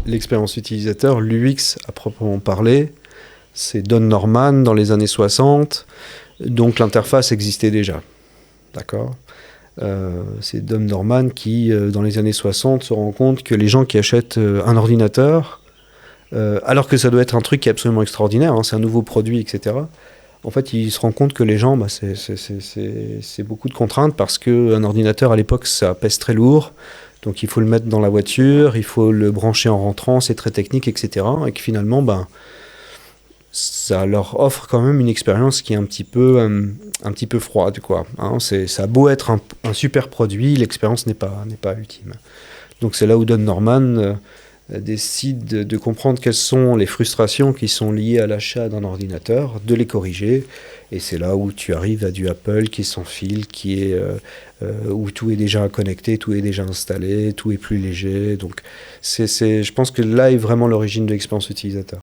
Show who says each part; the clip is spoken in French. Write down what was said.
Speaker 1: l'expérience utilisateur, l'UX à proprement parler, c'est Don Norman dans les années 60, donc l'interface existait déjà. D'accord ? C'est Don Norman qui, dans les années 60, se rend compte que les gens qui achètent un ordinateur, alors que ça doit être un truc qui est absolument extraordinaire, hein, c'est un nouveau produit, etc., en fait, il se rend compte que les gens, c'est beaucoup de contraintes parce qu'un ordinateur, à l'époque, ça pèse très lourd. Donc, il faut le mettre dans la voiture, il faut le brancher en rentrant, c'est très technique, etc. Et que finalement, ça leur offre quand même une expérience qui est un petit peu froide, quoi. Hein, ça a beau être un super produit, l'expérience n'est pas ultime. Donc, c'est là où Don Norman décide de comprendre quelles sont les frustrations qui sont liées à l'achat d'un ordinateur, de les corriger, et c'est là où tu arrives à du Apple qui est sans fil, où tout est déjà connecté, tout est déjà installé, tout est plus léger. Donc je pense que là est vraiment l'origine de l'expérience utilisateur.